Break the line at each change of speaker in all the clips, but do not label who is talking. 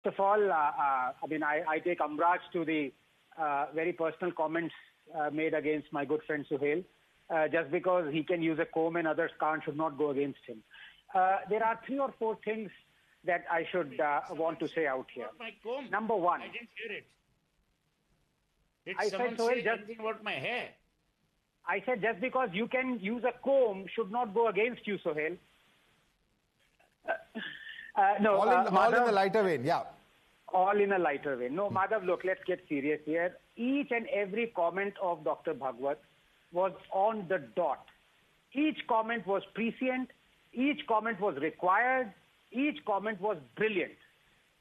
First of all, I take umbrage to the very personal comments made against my good friend Suhail. Just because he can use a comb and others can't should not go against him. There are 3 or 4 things that I should want to say out here.
My comb.
Number one.
I didn't hear it.
I said, Suhail,
just about my hair.
I said just because you can use a comb should not go against you, Suhail. No,
all in the lighter vein, yeah.
All in a lighter vein. No, Madhav, look, let's get serious here. Each and every comment of Dr. Bhagwat was on the dot. Each comment was prescient. Each comment was required. Each comment was brilliant.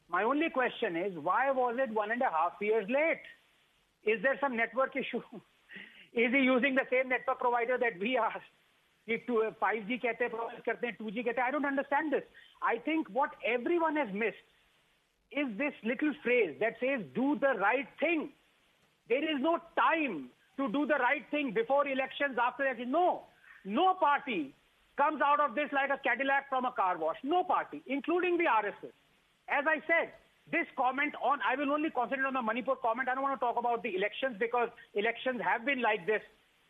My only question is, why was it 1.5 years late? Is there some network issue? Is he using the same network provider that we are? If 5G कहते हैं, 2G कहते हैं, I don't understand this. I think what everyone has missed is this little phrase that says, do the right thing. There is no time to do the right thing before elections, after elections. No party comes out of this like a Cadillac from a car wash. No party, including the RSS. As I said, this comment on, I will only concentrate on the Manipur comment. I don't want to talk about the elections because elections have been like this,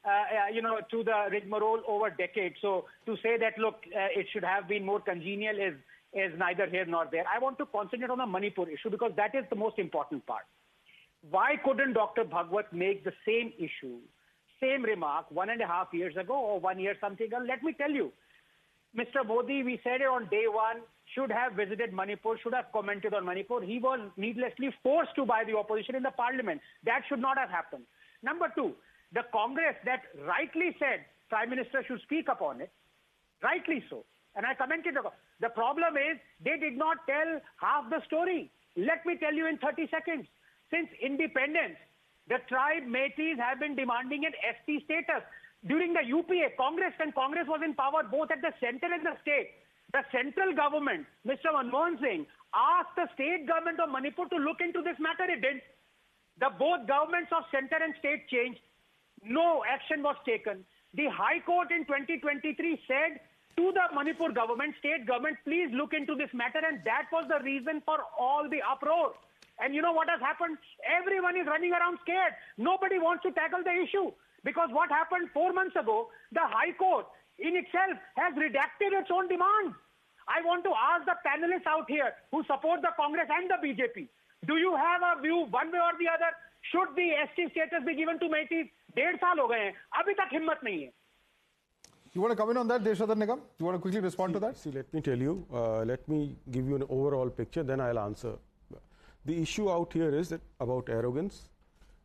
to the rigmarole over decades. So to say that, look, it should have been more congenial is neither here nor there. I want to concentrate on the Manipur issue because that is the most important part. Why couldn't Dr. Bhagwat make the same issue, same remark 1.5 years ago or 1 year something ago? Let me tell you, Mr. Modi, we said it on day one, should have visited Manipur, should have commented on Manipur. He was needlessly forced to by the opposition in the parliament. That should not have happened. Number two, the Congress that rightly said Prime Minister should speak upon it, rightly so. And I commented, the problem is they did not tell half the story. Let me tell you in 30 seconds. Since independence, the tribe Métis have been demanding an ST status. During the UPA, Congress was in power both at the center and the state. The central government, Mr. Manmohan Singh, asked the state government of Manipur to look into this matter. It didn't. The both governments of center and state changed. No action was taken. The High Court in 2023 said to the Manipur government, state government, please look into this matter. And that was the reason for all the uproar. And you know what has happened? Everyone is running around scared. Nobody wants to tackle the issue. Because what happened 4 months ago, the High Court in itself has redacted its own demands. I want to ask the panelists out here who support the Congress and the BJP, do you have a view one way or the other? Should the ST status be given to Métis? 1.5 साल हो गए हैं, अभी तक हिम्मत नहीं है.
You want to comment on that, Deshadhar Nigam? You want to quickly respond to that?
See, let me tell you, let me give you an overall picture, then I'll answer. The issue out here is that about arrogance.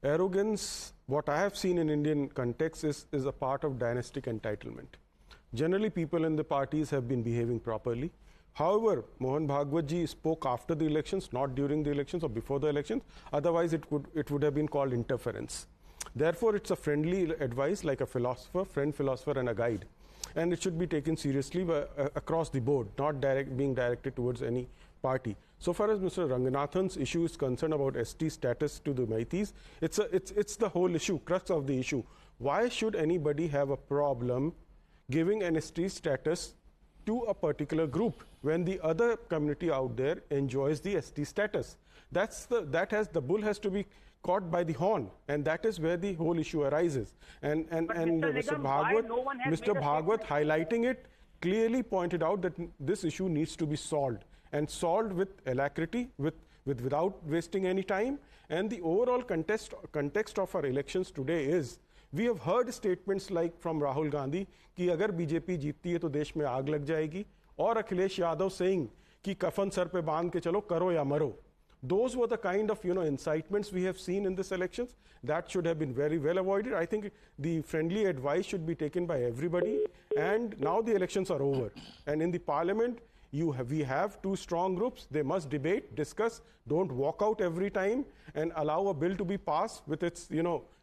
Arrogance, what I have seen in Indian context is a part of dynastic entitlement. Generally, people in the parties have been behaving properly. However, Mohan Bhagwat ji spoke after the elections, not during the elections or before the elections. Otherwise, it would have been called interference. Therefore, it's a friendly advice, like a philosopher, friend philosopher and a guide. And it should be taken seriously across the board, not being directed towards any party. So far as Mr. Ranganathan's issue is concerned about ST status to the Métis, it's the whole issue, crux of the issue. Why should anybody have a problem giving an ST status to a particular group when the other community out there enjoys the ST status? The bull has to be caught by the horn, and that is where the whole issue arises. And Mr. Bhagwat highlighting it clearly pointed out that this issue needs to be solved, and solved with alacrity, without wasting any time. And the overall context of our elections today is, we have heard statements like from Rahul Gandhi कि अगर BJP जीतती है तो देश में आग लग जाएगी, और अखिलेश यादव saying कि कफन सर पे बांध के चलो, करो या मरो. Those were the kind of incitements we have seen in this elections. That should have been very well avoided. I think the friendly advice should be taken by everybody. And now the elections are over. And in the parliament, we have two strong groups. They must debate, discuss, don't walk out every time and allow a bill to be passed with its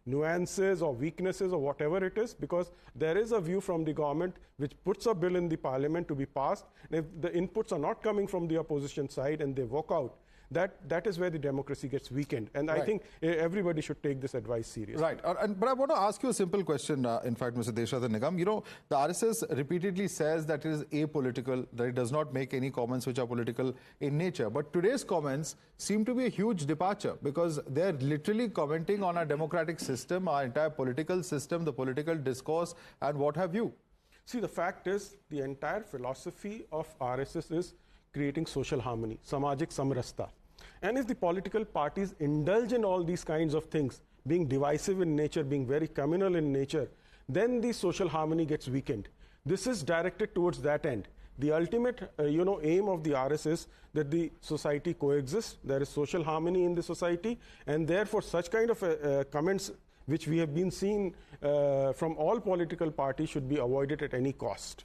nuances or weaknesses or whatever it is, because there is a view from the government which puts a bill in the parliament to be passed. And if the inputs are not coming from the opposition side and they walk out, that is where the democracy gets weakened. And I think everybody should take this advice seriously.
Right. But I want to ask you a simple question, in fact, Mr. Deshathar Nigam. You know, the RSS repeatedly says that it is apolitical, that it does not make any comments which are political in nature. But today's comments seem to be a huge departure, because they're literally commenting on our democratic system, our entire political system, the political discourse, and what have you.
See, the fact is, the entire philosophy of RSS is creating social harmony, samajik samrasta. And if the political parties indulge in all these kinds of things, being divisive in nature, being very communal in nature, then the social harmony gets weakened. This is directed towards that end. The ultimate aim of the RSS is that the society coexists, there is social harmony in the society, and therefore such kind of comments which we have been seeing from all political parties should be avoided at any cost.